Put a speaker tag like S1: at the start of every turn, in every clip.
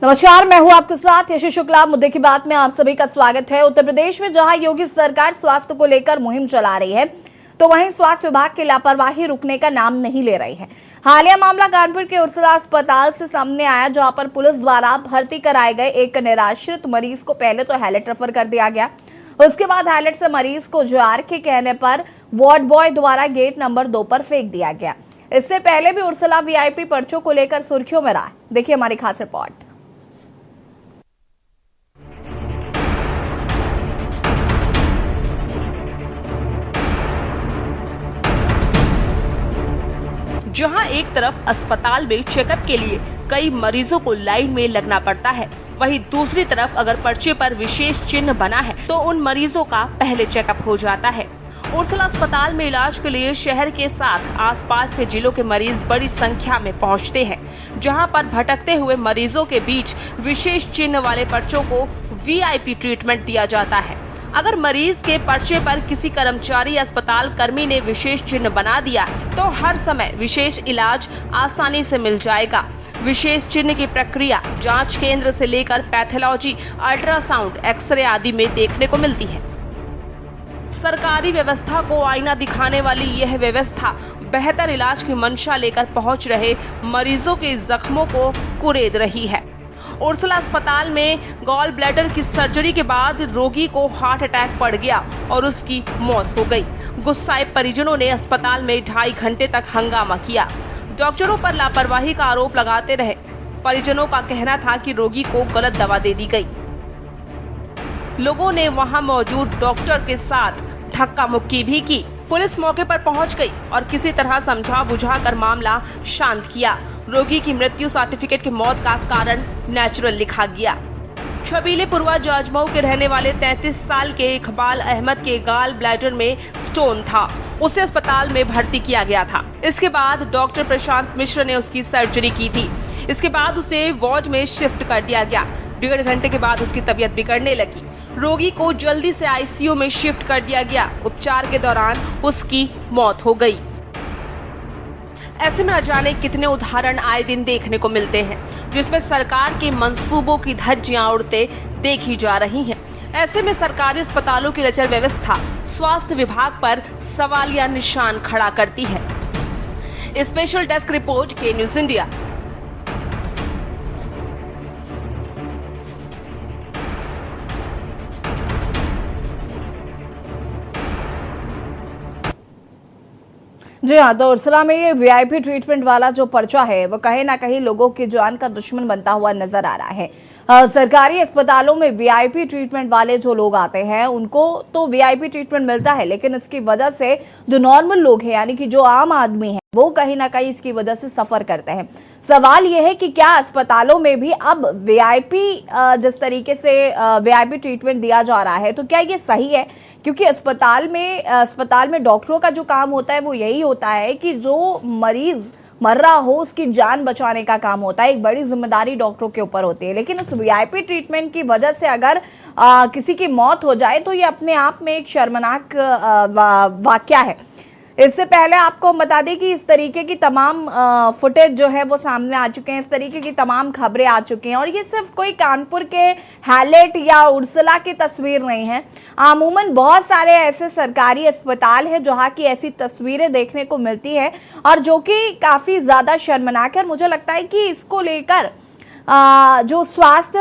S1: नमस्कार, मैं हूं आपके साथ यशु शुक्ला। मुद्दे की बात में आप सभी का स्वागत है। उत्तर प्रदेश में जहां योगी सरकार स्वास्थ्य को लेकर मुहिम चला रही है, तो वहीं स्वास्थ्य विभाग की लापरवाही रुकने का नाम नहीं ले रही है। हालिया मामला कानपुर के उर्सला अस्पताल से सामने आया, जहां पर पुलिस द्वारा भर्ती कराए गए एक निराश्रित मरीज को पहले तो हैलेट रेफर कर दिया गया। उसके बाद हैलेट से मरीज को जोआर के कहने पर वार्ड बॉय द्वारा गेट नंबर 2 पर फेंक दिया गया। इससे पहले भी उर्सला वीआईपी पर्चों को लेकर सुर्खियों में रहा। देखिए हमारी खास रिपोर्ट।
S2: जहां एक तरफ अस्पताल में चेकअप के लिए कई मरीजों को लाइन में लगना पड़ता है, वहीं दूसरी तरफ अगर पर्चे पर विशेष चिन्ह बना है तो उन मरीजों का पहले चेकअप हो जाता है। उर्सला अस्पताल में इलाज के लिए शहर के साथ आसपास के जिलों के मरीज बड़ी संख्या में पहुंचते हैं, जहां पर भटकते हुए मरीजों के बीच विशेष चिन्ह वाले पर्चों को वीआईपी ट्रीटमेंट दिया जाता है। अगर मरीज के पर्चे पर किसी कर्मचारी या अस्पताल कर्मी ने विशेष चिन्ह बना दिया तो हर समय विशेष इलाज आसानी से मिल जाएगा। विशेष चिन्ह की प्रक्रिया जांच केंद्र से लेकर पैथोलॉजी, अल्ट्रासाउंड, एक्सरे आदि में देखने को मिलती है। सरकारी व्यवस्था को आईना दिखाने वाली यह व्यवस्था बेहतर इलाज की मंशा लेकर पहुंच रहे मरीजों के जख्मों को कुरेद रही है। उर्सला अस्पताल में गॉल ब्लैडर की सर्जरी के बाद रोगी को हार्ट अटैक पड़ गया और उसकी मौत हो गई। गुस्साए परिजनों ने अस्पताल में 2.5 घंटे तक हंगामा किया। डॉक्टरों पर लापरवाही का आरोप लगाते रहे। परिजनों का कहना था कि रोगी को गलत दवा दे दी गई। लोगों ने वहां मौजूद डॉक्टर के साथ धक्का मुक्की भी की। पुलिस मौके पर पहुंच गई और किसी तरह समझा बुझाकर मामला शांत किया। रोगी की मृत्यु सर्टिफिकेट की मौत का कारण नेचुरल लिखा गया। छबीले पूर्वा जाजमऊ के रहने वाले 33 साल के इकबाल अहमद के गॉल ब्लैडर में स्टोन था। उसे अस्पताल में भर्ती किया गया था। इसके बाद डॉक्टर प्रशांत मिश्र ने उसकी सर्जरी की थी। इसके बाद उसे वार्ड में शिफ्ट कर दिया गया। 1.5 घंटे के बाद उसकी तबीयत बिगड़ने लगी। रोगी को जल्दी से आईसीयू में शिफ्ट कर दिया गया। उपचार के दौरान उसकी मौत हो गई। ऐसे में न जाने कितने उदाहरण आए दिन देखने को मिलते हैं, जिसमें सरकार के मंसूबों की धज्जियां उड़ते देखी जा रही हैं। ऐसे में सरकारी अस्पतालों की लचर व्यवस्था स्वास्थ्य विभाग पर सवालिया निशान खड़ा करती है। स्पेशल डेस्क रिपोर्ट के न्यूज़ इंडिया।
S1: जी हाँ, तो उर्सला में ये वीआईपी ट्रीटमेंट वाला जो पर्चा है वो कहीं ना कहीं लोगों की जान का दुश्मन बनता हुआ नजर आ रहा है। सरकारी अस्पतालों में वीआईपी ट्रीटमेंट वाले जो लोग आते हैं उनको तो वीआईपी ट्रीटमेंट मिलता है, लेकिन इसकी वजह से जो नॉर्मल लोग हैं यानी कि जो आम आदमी है वो कहीं ना कहीं इसकी वजह से सफर करते हैं। सवाल यह है कि क्या अस्पतालों में भी अब वीआईपी जिस तरीके से वीआईपी ट्रीटमेंट दिया जा रहा है, तो क्या ये सही है? क्योंकि अस्पताल में डॉक्टरों का जो काम होता है वो यही होता है कि जो मरीज मर रहा हो उसकी जान बचाने का काम होता है। एक बड़ी जिम्मेदारी डॉक्टरों के ऊपर होती है, लेकिन इस वीआईपी ट्रीटमेंट की वजह से अगर किसी की मौत हो जाए तो ये अपने आप में एक शर्मनाक वाकया है। इससे पहले आपको बता दें कि इस तरीके की तमाम फुटेज जो है वो सामने आ चुके हैं, इस तरीके की तमाम खबरें आ चुकी हैं। और ये सिर्फ कोई कानपुर के हैलेट या उर्सला की तस्वीर नहीं है। अमूमन बहुत सारे ऐसे सरकारी अस्पताल हैं जहाँ की ऐसी तस्वीरें देखने को मिलती है और जो कि काफ़ी ज़्यादा शर्मनाक है। और मुझे लगता है कि इसको लेकर जो स्वास्थ्य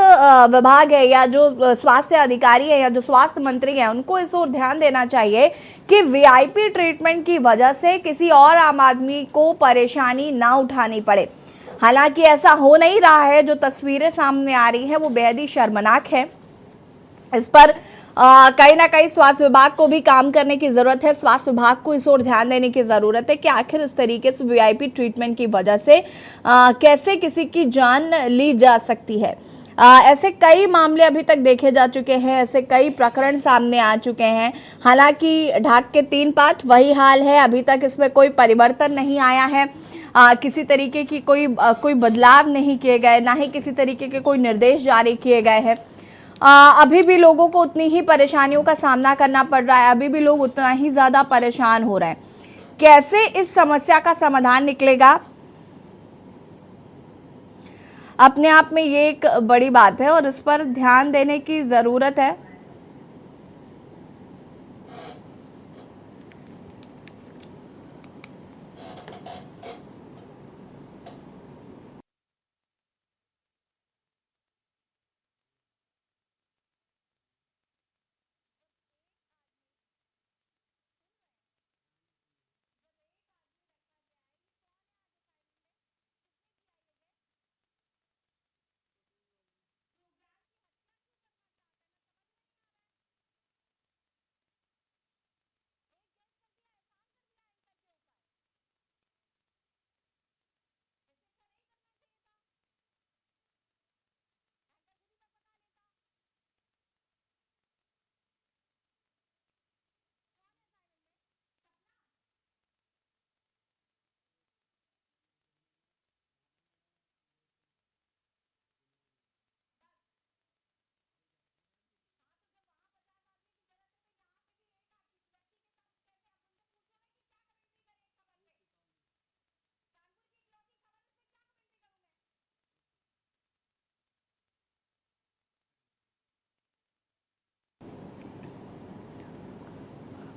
S1: विभाग है या जो स्वास्थ्य अधिकारी है या जो स्वास्थ्य मंत्री है उनको इस ओर ध्यान देना चाहिए कि वीआईपी ट्रीटमेंट की वजह से किसी और आम आदमी को परेशानी ना उठानी पड़े। हालांकि ऐसा हो नहीं रहा है। जो तस्वीरें सामने आ रही हैं वो बेहद ही शर्मनाक है। इस पर कहीं ना कहीं स्वास्थ्य विभाग को भी काम करने की ज़रूरत है। स्वास्थ्य विभाग को इस ओर ध्यान देने की ज़रूरत है कि आखिर इस तरीके से वीआईपी ट्रीटमेंट की वजह से कैसे किसी की जान ली जा सकती है। ऐसे कई मामले अभी तक देखे जा चुके हैं, ऐसे कई प्रकरण सामने आ चुके हैं। हालांकि ढाक के 3 पात वही हाल है, अभी तक इसमें कोई परिवर्तन नहीं आया है। किसी तरीके की कोई बदलाव नहीं किए गए, ना ही किसी तरीके के कोई निर्देश जारी किए गए हैं। अभी भी लोगों को उतनी ही परेशानियों का सामना करना पड़ रहा है, अभी भी लोग उतना ही ज़्यादा परेशान हो रहे हैं। कैसे इस समस्या का समाधान निकलेगा, अपने आप में ये एक बड़ी बात है और इस पर ध्यान देने की ज़रूरत है।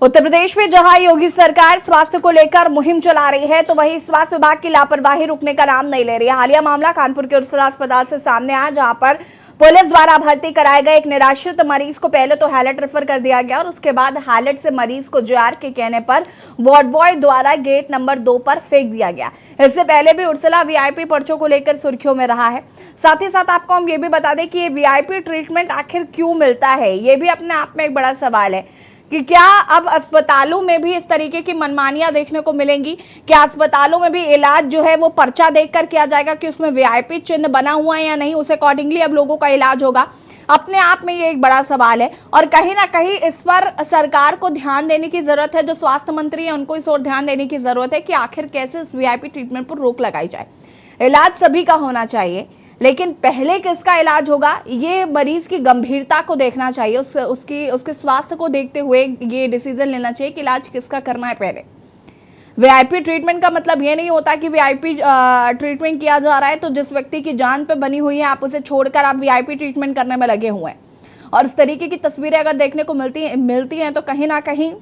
S1: उत्तर प्रदेश में जहां योगी सरकार स्वास्थ्य को लेकर मुहिम चला रही है, तो वहीं स्वास्थ्य विभाग की लापरवाही रुकने का नाम नहीं ले रही है। हालिया मामला कानपुर के उर्सला अस्पताल से सामने आया, जहां पर पुलिस द्वारा भर्ती कराए गए एक निराश्रित मरीज को पहले तो हैलट रेफर कर दिया गया और उसके बाद हैलट से मरीज को जेआर के कहने पर वार्ड बॉय द्वारा गेट नंबर 2 पर फेंक दिया गया। इससे पहले भी उर्सला वीआईपी पर्चों को लेकर सुर्खियों में रहा है। साथ ही साथ आपको हम ये भी बता दें कि ये वीआईपी ट्रीटमेंट आखिर क्यों मिलता है, ये भी अपने आप में एक बड़ा सवाल है कि क्या अब अस्पतालों में भी इस तरीके की मनमानियां देखने को मिलेंगी? क्या अस्पतालों में भी इलाज जो है वो पर्चा देखकर किया जाएगा कि उसमें वीआईपी चिन्ह बना हुआ है या नहीं, उसे अकॉर्डिंगली अब लोगों का इलाज होगा? अपने आप में ये एक बड़ा सवाल है और कहीं ना कहीं इस पर सरकार को ध्यान देने की जरूरत है। जो स्वास्थ्य मंत्री है उनको इस ओर ध्यान देने की जरूरत है कि आखिर कैसे इस वीआईपी ट्रीटमेंट पर रोक लगाई जाए। इलाज सभी का होना चाहिए, लेकिन पहले किसका इलाज होगा, ये मरीज की गंभीरता को देखना चाहिए। उसके स्वास्थ्य को देखते हुए ये डिसीजन लेना चाहिए कि इलाज किसका करना है पहले। वीआईपी ट्रीटमेंट का मतलब ये नहीं होता कि वीआईपी ट्रीटमेंट किया जा रहा है तो जिस व्यक्ति की जान पे बनी हुई है आप उसे छोड़कर आप वीआईपी ट्रीटमेंट करने में लगे हुए हैं। और इस तरीके की तस्वीरें अगर देखने को मिलती हैं तो कहीं ना कहीं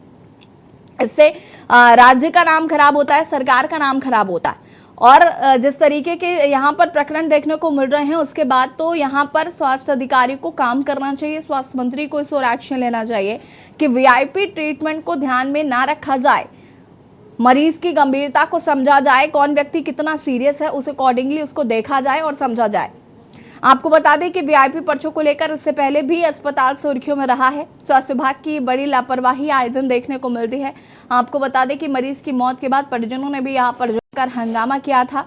S1: इससे राज्य का नाम खराब होता है, सरकार का नाम खराब होता है। और जिस तरीके के यहाँ पर प्रकरण देखने को मिल रहे हैं उसके बाद तो यहाँ पर स्वास्थ्य अधिकारी को काम करना चाहिए, स्वास्थ्य मंत्री को इस ओर एक्शन लेना चाहिए कि वीआईपी ट्रीटमेंट को ध्यान में ना रखा जाए, मरीज की गंभीरता को समझा जाए, कौन व्यक्ति कितना सीरियस है उस अकॉर्डिंगली उसको देखा जाए और समझा जाए। आपको बता दें कि वीआईपी पर्चों को लेकर इससे पहले भी अस्पताल सुर्खियों में रहा है। स्वास्थ्य विभाग की बड़ी लापरवाही आए दिन देखने को मिलती है। आपको बता दें कि मरीज की मौत के बाद परिजनों ने भी यहाँ पर जाकर हंगामा किया था।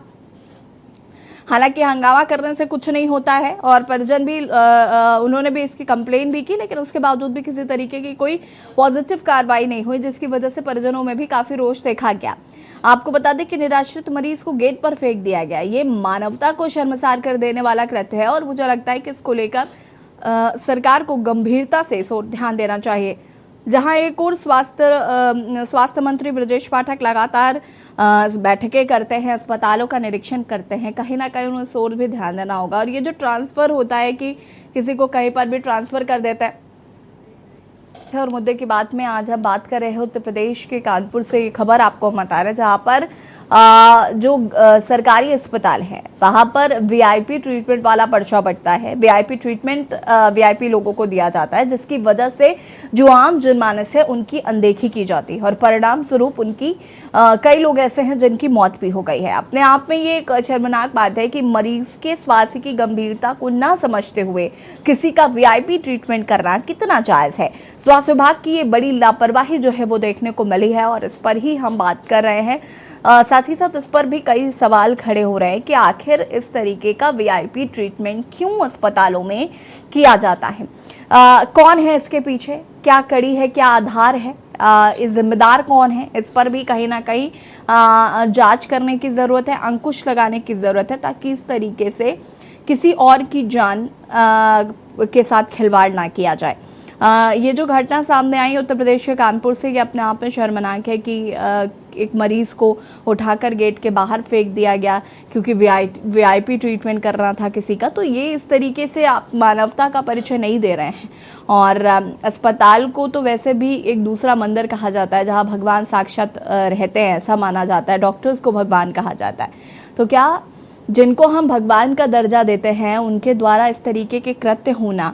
S1: हालांकि हंगामा करने से कुछ नहीं होता है और परिजन भी उन्होंने भी इसकी कंप्लेन भी की, लेकिन उसके बावजूद भी किसी तरीके की कोई पॉजिटिव कार्रवाई नहीं हुई, जिसकी वजह से परिजनों में भी काफी रोष देखा गया। आपको बता दें कि निराश्रित मरीज को गेट पर फेंक दिया गया। ये मानवता को शर्मसार कर देने वाला कृत्य है और मुझे लगता है कि इसको लेकर सरकार को गंभीरता से इस ओर ध्यान देना चाहिए। जहां एक और स्वास्थ्य मंत्री ब्रजेश पाठक लगातार बैठकें करते हैं, अस्पतालों का निरीक्षण करते हैं, कहीं ना कहीं उन्हें इस ओर भी ध्यान देना होगा। और ये जो ट्रांसफ़र होता है कि किसी को कहीं पर भी ट्रांसफ़र कर देता है, और मुद्दे की बात में आज हम बात कर रहे हैं उत्तर प्रदेश के कानपुर से। ये खबर आपको हम बता रहे हैं जहाँ पर जो सरकारी अस्पताल है वहाँ पर वीआईपी ट्रीटमेंट वाला पर्चा बंटता है। वीआईपी ट्रीटमेंट वीआईपी लोगों को दिया जाता है, जिसकी वजह से जो आम जनमानस है उनकी अनदेखी की जाती है और परिणाम स्वरूप उनकी कई लोग ऐसे हैं जिनकी मौत भी हो गई है। अपने आप में ये एक शर्मनाक बात है कि मरीज के स्वास्थ्य की गंभीरता को ना समझते हुए किसी का वीआईपी ट्रीटमेंट करना कितना जायज़ है। स्वास्थ्य विभाग की ये बड़ी लापरवाही जो है वो देखने को मिली है और इस पर ही हम बात कर रहे हैं। साथ ही साथ इस पर भी कई सवाल खड़े हो रहे हैं कि आखिर इस तरीके का वीआईपी ट्रीटमेंट क्यों अस्पतालों में किया जाता है, कौन है इसके पीछे, क्या कड़ी है, क्या आधार है, इस जिम्मेदार कौन है, इस पर भी कहीं ना कहीं जांच करने की ज़रूरत है, अंकुश लगाने की ज़रूरत है, ताकि इस तरीके से किसी और की जान के साथ खिलवाड़ ना किया जाए। ये जो घटना सामने आई उत्तर प्रदेश के कानपुर से, ये अपने आप में शर्मनाक है कि एक मरीज को उठाकर गेट के बाहर फेंक दिया गया क्योंकि वीआईपी ट्रीटमेंट करना था किसी का। तो ये इस तरीके से आप मानवता का परिचय नहीं दे रहे हैं। और अस्पताल को तो वैसे भी एक दूसरा मंदिर कहा जाता है जहां भगवान साक्षात रहते हैं, ऐसा माना जाता है। डॉक्टर्स को भगवान कहा जाता है। तो क्या जिनको हम भगवान का दर्जा देते हैं उनके द्वारा इस तरीके के कृत्य होना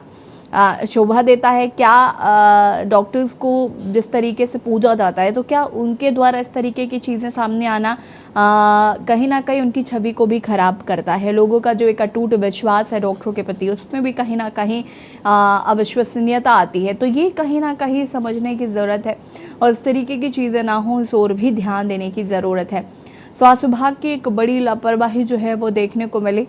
S1: शोभा देता है? क्या डॉक्टर्स को जिस तरीके से पूजा जाता है, तो क्या उनके द्वारा इस तरीके की चीज़ें सामने आना कहीं ना कहीं उनकी छवि को भी खराब करता है? लोगों का जो एक अटूट विश्वास है डॉक्टरों के प्रति, उसमें भी कहीं ना कहीं अविश्वसनीयता आती है। तो ये कहीं ना कहीं समझने की ज़रूरत है और इस तरीके की चीज़ें ना हो, इस ओर भी ध्यान देने की ज़रूरत है। स्वास्थ्य विभाग की एक बड़ी लापरवाही जो है वो देखने को मिली।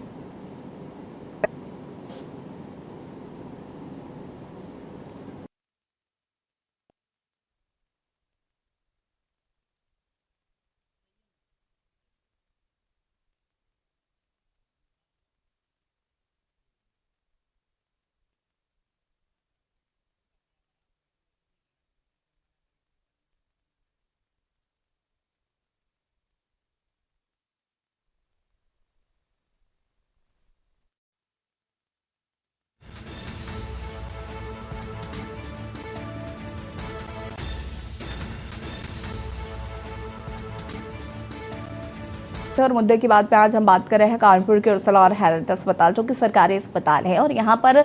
S1: और मुद्दे की बात पे आज हम बात कर रहे हैं कानपुर के उर्सला और हैरत अस्पताल, जो कि सरकारी अस्पताल है और यहाँ पर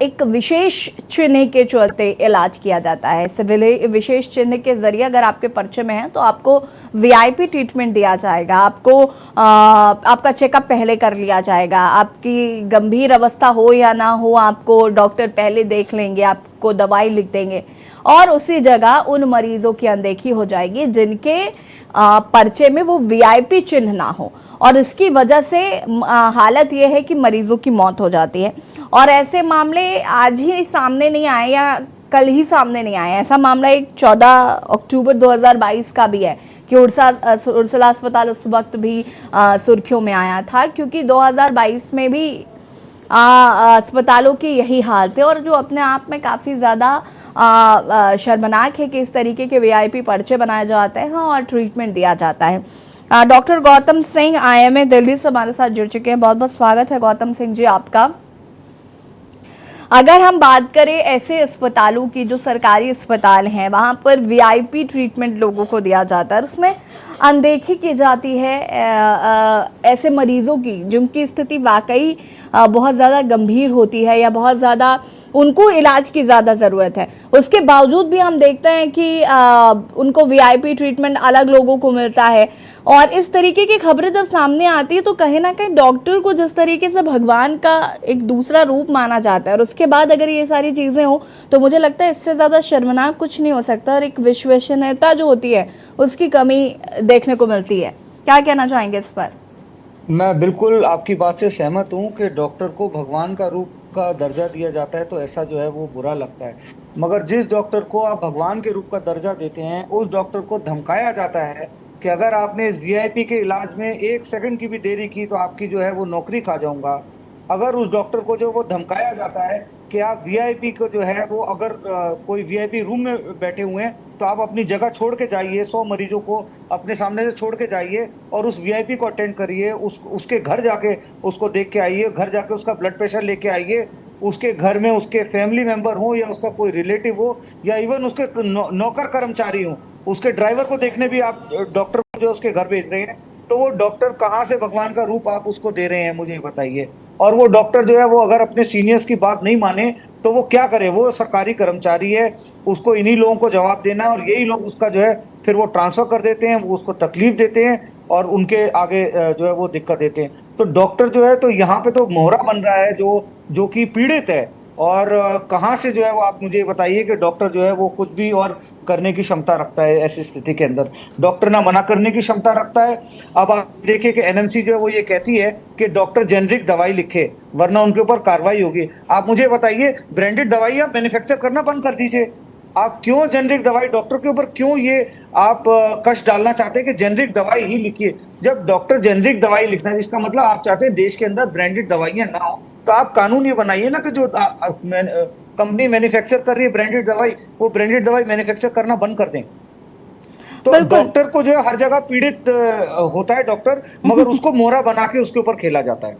S1: एक विशेष चिन्ह के चलते इलाज किया जाता है। सिविल विशेष चिन्ह के जरिए अगर आपके पर्चे में है तो आपको वीआईपी ट्रीटमेंट दिया जाएगा, आपको आपका चेकअप पहले कर लिया जाएगा, आपकी गंभीर अवस्था हो या ना हो आपको डॉक्टर पहले देख लेंगे, आपको दवाई लिख देंगे और उसी जगह उन मरीजों की अनदेखी हो जाएगी जिनके पर्चे में वो वीआईपी चिन्ह ना हो और इसकी वजह से हालत ये है कि मरीजों की मौत हो जाती है। और ऐसे मामले आज ही सामने नहीं आए या कल ही सामने नहीं आए। ऐसा मामला एक 14 अक्टूबर 2022 का भी है कि उर्सला अस्पताल उस वक्त भी सुर्खियों में आया था, क्योंकि 2022 में भी अस्पतालों की यही हाल थे और जो अपने आप में काफ़ी ज़्यादा शर्मनाक है कि इस तरीके के वीआईपी पर्चे बनाए जाते हैं और ट्रीटमेंट दिया जाता है। डॉक्टर गौतम सिंह आईएमए दिल्ली से हमारे साथ जुड़ चुके हैं। बहुत बहुत स्वागत है गौतम सिंह जी आपका। अगर हम बात करें ऐसे अस्पतालों की जो सरकारी अस्पताल हैं, वहाँ पर वीआईपी ट्रीटमेंट लोगों को दिया जाता है, उसमें अनदेखी की जाती है ऐसे मरीजों की जिनकी स्थिति वाकई बहुत ज़्यादा गंभीर होती है या बहुत ज़्यादा उनको इलाज की ज़्यादा ज़रूरत है। उसके बावजूद भी हम देखते हैं कि उनको वीआईपी ट्रीटमेंट अलग लोगों को मिलता है और इस तरीके की खबरें जब सामने आती है तो कहीं ना कहीं डॉक्टर को जिस तरीके से भगवान का एक दूसरा रूप माना जाता है और उसके बाद अगर ये सारी चीज़ें हो तो मुझे लगता है इससे ज़्यादा शर्मनाक कुछ नहीं हो सकता और एक विश्वसनीयता जो होती है उसकी कमी देखने को मिलती है। क्या कहना चाहेंगे इस पर?
S3: मैं बिल्कुल आपकी बात से सहमत हूँ कि डॉक्टर को भगवान का रूप का दर्जा दिया जाता है तो ऐसा जो है वो बुरा लगता है, मगर जिस डॉक्टर को आप भगवान के रूप का दर्जा देते हैं उस डॉक्टर को धमकाया जाता है कि अगर आपने इस वीआईपी के इलाज में 1 सेकंड की भी देरी की तो आपकी जो है वो नौकरी खा जाऊंगा। अगर उस डॉक्टर को जो वो धमकाया जाता है कि आप वीआईपी को जो है वो अगर कोई वीआईपी रूम में बैठे हुए हैं तो आप अपनी जगह छोड़ के जाइए, 100 मरीजों को अपने सामने से छोड़ के जाइए और उस वीआईपी को अटेंड करिए, उसके घर जाके उसको देख के आइए, घर जाके उसका ब्लड प्रेशर लेके आइए, उसके घर में उसके फैमिली मेंबर हो या उसका कोई रिलेटिव हो या इवन उसके नौकर कर्मचारी हो, उसके ड्राइवर को देखने भी आप डॉक्टर को जो उसके घर भेज रहे हैं, तो वो डॉक्टर कहाँ से भगवान का रूप आप उसको दे रहे हैं मुझे बताइए। और वो डॉक्टर जो है वो अगर अपने सीनियर्स की बात नहीं माने तो वो क्या करे, वो सरकारी कर्मचारी है, उसको इन्हीं लोगों को जवाब देना है और यही लोग उसका जो है फिर वो ट्रांसफर कर देते हैं, वो उसको तकलीफ देते हैं और उनके आगे जो है वो दिक्कत देते हैं। तो डॉक्टर जो है तो यहाँ पे तो मोहरा बन रहा है जो कि पीड़ित है। और कहाँ से जो है वो आप मुझे बताइए कि डॉक्टर जो है वो कुछ भी और करने की क्षमता रखता है। ऐसी स्थिति के अंदर डॉक्टर ना मना करने की क्षमता रखता है। अब आप देखिए कि एनएमसी जो है वो ये कहती है कि डॉक्टर जेनरिक दवाई लिखे वरना उनके ऊपर कार्रवाई होगी। आप मुझे बताइए, ब्रांडेड दवाई आप मैन्युफैक्चर करना बंद कर दीजिए। आप क्यों जेनरिक दवाई डॉक्टर के ऊपर क्यों ये आप कष्ट डालना चाहते हैं कि जेनरिक दवाई ही लिखिए? जब डॉक्टर जेनरिक दवाई लिखना है इसका मतलब आप चाहते हैं देश के अंदर ब्रांडेड दवाइयां ना हो, तो आप कानून ये बनाइए ना कि जो कंपनी मैन्युफैक्चर कर रही है ब्रांडेड दवाई, वो ब्रांडेड दवाई मैन्युफैक्चर करना बंद कर दें। तो
S1: बिल्कुल।
S3: डॉक्टर को जो है हर जगह पीड़ित होता है डॉक्टर, मगर उसको मोहरा बना के उसके ऊपर खेला जाता है।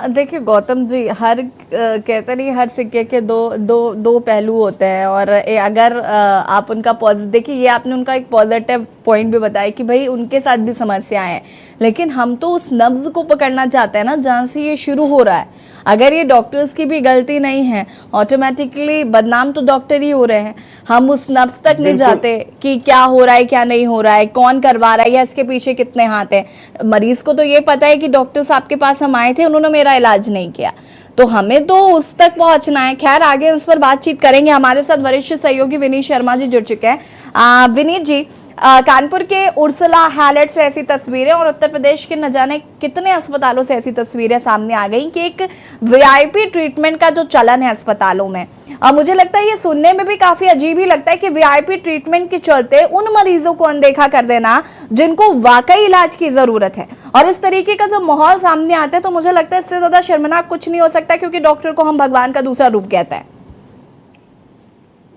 S1: देखिए गौतम जी, हर कहते नहीं, हर सिक्के के दो दो दो पहलू होते हैं। और अगर आप उनका पॉजिटिव देखिए, ये आपने उनका एक पॉजिटिव पॉइंट भी बताया कि भाई उनके साथ भी समस्याएं हैं, लेकिन हम तो उस नब्ज को पकड़ना चाहते हैं ना जहाँ से ये शुरू हो रहा है। अगर ये डॉक्टर्स की भी गलती नहीं है, ऑटोमेटिकली बदनाम तो डॉक्टर ही हो रहे हैं। हम उस नब्ज तक नहीं जाते कि क्या हो रहा है क्या नहीं हो रहा है, कौन करवा रहा है या इसके पीछे कितने हाथ हैं। मरीज को तो ये पता है कि डॉक्टर साहब के पास हम आए थे, उन्होंने मेरा इलाज नहीं किया, तो हमें तो उस तक पहुंचना है। खैर, आगे इस पर बातचीत करेंगे। हमारे साथ वरिष्ठ सहयोगी विनीत शर्मा जी जुड़ चुके हैं। विनीत जी, कानपुर के उर्सुला हैलेट से ऐसी तस्वीरें और उत्तर प्रदेश के न जाने कितने अस्पतालों से ऐसी तस्वीरें सामने आ गई कि एक वीआईपी ट्रीटमेंट का जो चलन है अस्पतालों में, मुझे लगता है ये सुनने में भी काफी अजीब ही लगता है कि वीआईपी ट्रीटमेंट के चलते उन मरीजों को अनदेखा कर देना जिनको वाकई इलाज की जरूरत है। और इस तरीके का जो माहौल सामने आता है, तो मुझे लगता है इससे ज्यादा शर्मनाक कुछ नहीं हो सकता, क्योंकि डॉक्टर को हम भगवान का दूसरा रूप कहते हैं।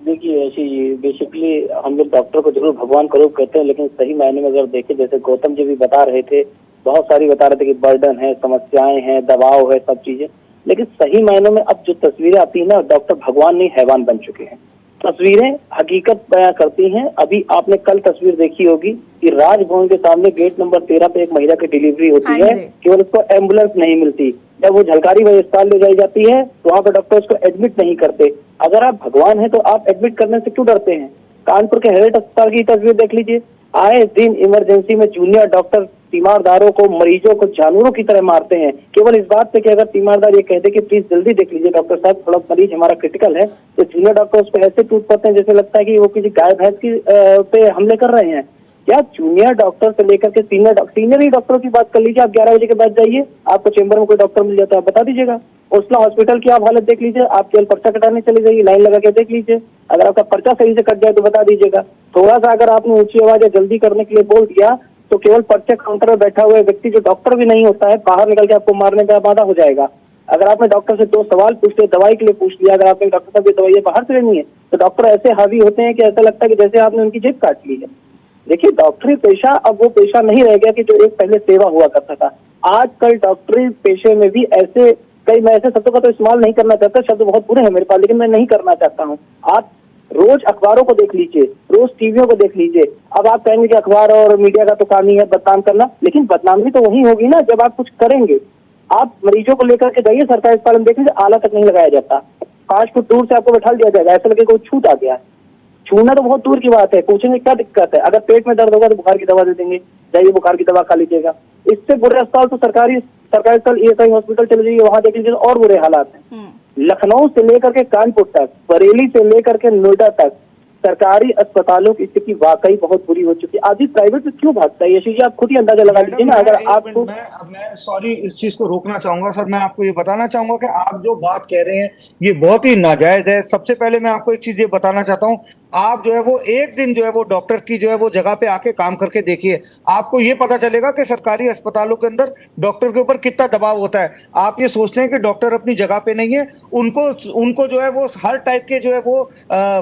S4: देखिए, ऐसी बेसिकली हम लोग डॉक्टर को जरूर भगवान का रूप कहते हैं, लेकिन सही मायने में अगर देखें, जैसे गौतम जी भी बता रहे थे, बहुत सारी बता रहे थे कि बर्डन है, समस्याएं हैं, दबाव है, सब चीजें, लेकिन सही मायनों में अब जो तस्वीरें आती है ना, डॉक्टर भगवान नहीं हैवान बन चुके हैं। तस्वीरें हकीकत बयां करती हैं। अभी आपने कल तस्वीर देखी होगी कि राजभवन के सामने गेट नंबर 13 पे एक महिला की डिलीवरी होती है, केवल उसको एम्बुलेंस नहीं मिलती। जब वो झलकारी वही अस्पताल ले जाई जाती है तो वहाँ पर डॉक्टर उसको एडमिट नहीं करते। अगर आप भगवान हैं तो आप एडमिट करने से क्यों डरते हैं? कानपुर के हेरिटेज अस्पताल की तस्वीर देख लीजिए। आए दिन इमरजेंसी में जूनियर डॉक्टर तीमारदारों को, मरीजों को जानवरों की तरह मारते हैं, केवल इस बात पे कि अगर तीमारदार ये कहते कि प्लीज जल्दी देख लीजिए डॉक्टर साहब, थोड़ा मरीज हमारा क्रिटिकल है, तो जूनियर डॉक्टर उस पर ऐसे टूट पड़ते हैं जैसे लगता है कि वो किसी गाय भैंस की पे हमले कर रहे हैं। क्या जूनियर डॉक्टर से लेकर के सीनियर ही डॉक्टरों की बात कर लीजिए। आप 11 बजे के बाद जाइए, आपको चेंबर में कोई डॉक्टर मिल जाता है, बता दीजिएगा। उर्सुला हॉस्पिटल की आप हालत देख लीजिए, आप केवल पर्चा कटाने चले जाइए, लाइन लगा के देख लीजिए। अगर आपका पर्चा सही से कट जाए तो बता दीजिएगा। थोड़ा सा अगर आपने ऊंची आवाज जल्दी करने के लिए बोल दिया तो केवल पर्चे काउंटर में बैठा हुआ व्यक्ति जो डॉक्टर भी नहीं होता है, बाहर निकल के आपको मारने का वादा हो जाएगा। अगर आपने डॉक्टर से 2 सवाल पूछ लिया, दवाई के लिए पूछ लिया, अगर आपने डॉक्टर साहब ये दवाई बाहर से लेनी है, तो डॉक्टर ऐसे हावी होते हैं कि ऐसा लगता है कि जैसे आपने उनकी जेब काट ली है। देखिए, डॉक्टरी पेशा अब वो पेशा नहीं रह गया कि जो एक पहले सेवा हुआ करता था। आजकल डॉक्टरी पेशे में भी ऐसे मैं ऐसे शब्दों का तो इस्तेमाल नहीं करना चाहता, शब्द बहुत बुरे हैं मेरे पास, लेकिन मैं नहीं करना चाहता हूँ। आप रोज अखबारों को देख लीजिए, रोज टीवियों को देख लीजिए। अब आप कहेंगे कि अखबार और मीडिया का तो काम ही है बदनाम करना, लेकिन बदनामी तो वही होगी ना जब आप कुछ करेंगे। आप मरीजों को लेकर के जाइए सरकारी अस्पताल में, देख लीजिए आला तक नहीं लगाया जाता, 5 फुट दूर से आपको बैठा दिया जाएगा, ऐसा लगे कोई छूट आ गया है। छूना तो बहुत दूर की बात है, पूछेंगे क्या दिक्कत है, अगर पेट में दर्द होगा तो बुखार की दवा दे देंगे, जाइए बुखार की दवा खा लीजिएगा। इससे बुरे अस्पताल तो सरकारी अस्पताल ईएसआई हॉस्पिटल चले जाइए, वहां देख लीजिए और बुरे हालात हैं। लखनऊ से लेकर के कानपुर तक, बरेली से लेकर के नोएडा तक सरकारी अस्पतालों की स्थिति वाकई बहुत बुरी हो चुकी है। आदमी प्राइवेट में क्यों भागता है, ये चीजें आप खुद ही अंदाजा लगा लीजिए ना। अगर आपको
S3: मैं सॉरी इस चीज को रोकना चाहूंगा सर, मैं आपको ये बताना चाहूंगा कि आप जो बात कह रहे हैं ये बहुत ही नाजायज है। सबसे पहले मैं आपको एक चीज ये बताना चाहता हूँ, आप जो है वो एक दिन जो है वो डॉक्टर की जो है वो जगह पे आके काम करके देखिए, आपको ये पता चलेगा कि सरकारी अस्पतालों के अंदर डॉक्टर के ऊपर कितना दबाव होता है। आप ये सोचते हैं कि डॉक्टर अपनी जगह पे नहीं है, उनको जो है वो हर टाइप के जो है वो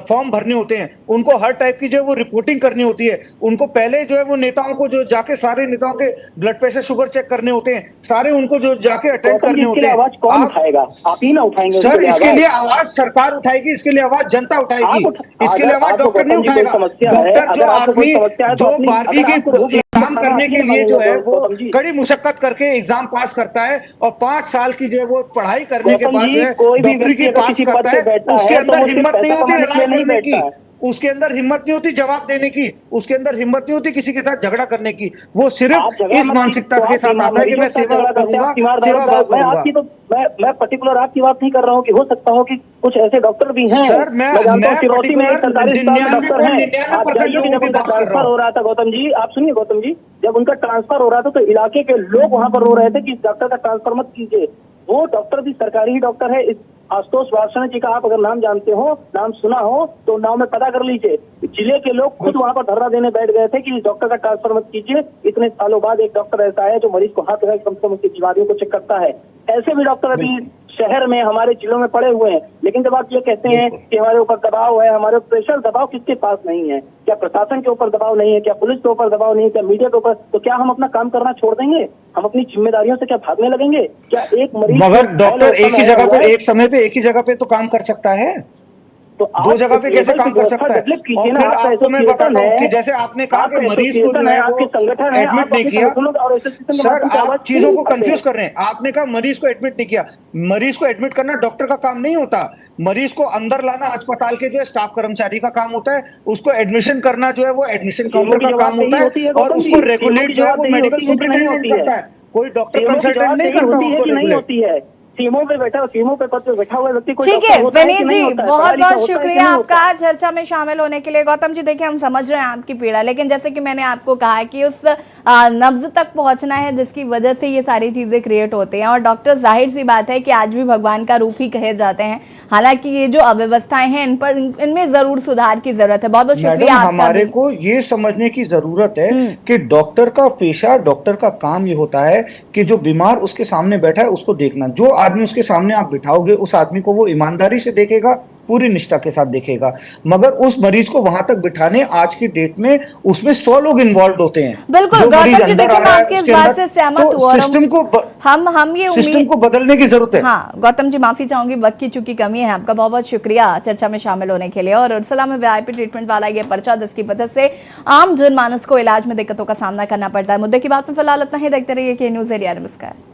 S3: फॉर्म भरने होते हैं, उनको हर टाइप की जो है वो रिपोर्टिंग करनी होती है, उनको पहले जो है वो नेताओं को जो जाके सारे नेताओं के ब्लड प्रेशर शुगर चेक करने होते हैं, सारे उनको जो जाके अटेंड करने होते हैं।
S4: आवाज कौन उठाएगा? आप ही ना उठाएंगे
S3: सर, इसके लिए आवाज सरकार उठाएगी, इसके लिए आवाज जनता उठाएगी, इसके लिए आवाज डॉक्टर नहीं उठाएगा। डॉक्टर जो आदमी जो 12वीं के एग्जाम करने के लिए जो है वो कड़ी मुशक्कत करके एग्जाम पास करता है और 5 साल की जो है वो पढ़ाई करने के बाद जो है डॉक्टरी की पास करता है, उसके अंदर हिम्मत नहीं होती लड़ाई करने की, उसके अंदर हिम्मत नहीं होती जवाब देने की, उसके अंदर हिम्मत नहीं होती किसी के साथ झगड़ा करने की। वो सिर्फ इस मानसिकता के साथ आता है कि मैं सेवा करूंगा, सेवा भाव करूंगा।
S4: मैं पर्टिकुलर आपकी बात नहीं कर रहा हूँ कि हो सकता हो कि कुछ ऐसे डॉक्टर भी हैं।
S3: सर, मैं
S4: सिरौती में एक सरकारी डॉक्टर है,
S3: 99%
S4: जब उनका ट्रांसफर हो रहा था, गौतम जी आप सुनिए, गौतम जी जब उनका ट्रांसफर हो रहा था तो इलाके के लोग वहां पर रो रहे थे कि इस डॉक्टर का ट्रांसफर मत कीजिए। वो डॉक्टर भी सरकारी ही डॉक्टर है। इस आशुतोष वार्ष्णेय जी का आप अगर नाम जानते हो, नाम सुना हो तो नाम में पता कर लीजिए। जिले के लोग खुद वहां पर धरना देने बैठ गए थे कि इस डॉक्टर का ट्रांसफर मत कीजिए। इतने सालों बाद एक डॉक्टर ऐसा है जो मरीज को हाथ लगा कम से कम उसकी बीमारियों को चेक करता है। ऐसे भी डॉक्टर अभी शहर में हमारे जिलों में पड़े हुए हैं। लेकिन जब आप ये कहते हैं कि हमारे ऊपर दबाव है, हमारे ऊपर प्रेशर, दबाव किसके पास नहीं है? क्या प्रशासन के ऊपर दबाव नहीं है? क्या पुलिस के ऊपर दबाव नहीं है? क्या मीडिया के ऊपर? तो क्या हम अपना काम करना छोड़ देंगे? हम अपनी जिम्मेदारियों से क्या भागने लगेंगे? क्या एक मरीज
S3: मगर डॉक्टर एक ही जगह पे, एक समय पे एक ही जगह पे तो काम कर सकता है,
S4: तो
S3: दो जगह पे कैसे काम कर सकता है? और फिर आपको मैं बताता हूँ कि जैसे आपने कहा कि मरीज को जो है वो एडमिट नहीं किया। सर, आप चीजों को कंफ्यूज कर रहे हैं। आपने कहा मरीज को एडमिट नहीं किया। मरीज को एडमिट करना डॉक्टर का काम नहीं होता। मरीज को अंदर लाना अस्पताल के जो है स्टाफ कर्मचारी का काम होता है। उसको एडमिशन करना जो है वो एडमिशन काउंटर का काम होता है, और उसको रेगुलेट जो है वो मेडिकल सुपरिटेंडेंट करता है। कोई डॉक्टर कंसल्टेंट नहीं करता उसको रेगुलेट। सीमो पे बैठा, सीमो पे पद पे बैठा हुआ व्यक्ति
S1: ठीक है विनीत जी, बहुत बहुत शुक्रिया आपका चर्चा में शामिल होने के लिए। गौतम जी, देखिए हम समझ रहे हैं आपकी पीड़ा, लेकिन जैसे कि मैंने आपको कहा कि उस नब्ज तक पहुंचना है जिसकी वजह से ये सारी चीजें क्रिएट होती हैं। और डॉक्टर, जाहिर सी बात है कि आज भी भगवान का रूप ही कहे जाते हैं। हालांकि ये जो अव्यवस्थाएं हैं इनमें जरूर सुधार की जरूरत है। बहुत बहुत शुक्रिया आपका।
S3: हमारे को ये समझने की जरूरत है कि डॉक्टर का पेशा, डॉक्टर का काम ये होता है कि जो बीमार उसके सामने बैठा है उसको देखना। जो आदमी उसके सामने आप बिठाओगे उस आदमी को वो ईमानदारी से देखेगा, पूरी निष्ठा के साथ देखेगा। मगर उस मरीज को वहां तक बिठाने आज की डेट में उसमें 100 लोग इन्वॉल्व होते हैं।
S1: बिल्कुल गौतम जी, देखिए मैं आपकी इस बात से सहमत हूँ।
S3: सिस्टम को
S1: हम ये
S3: सिस्टम को बदलने की जरूरत है।
S1: हाँ गौतम जी, माफी चाहूंगी, वक्त की चूंकि कमी है। आपका बहुत बहुत शुक्रिया चर्चा में शामिल होने के लिए। और उर्सला में वीआईपी ट्रीटमेंट वाला ये पर्चा जिसकी वजह से आम जनमानस को इलाज में दिक्कतों का सामना करना पड़ता है। मुद्दे की बात में फिलहाल इतना ही। देखते रहिए के न्यूज़ एरिया। नमस्कार।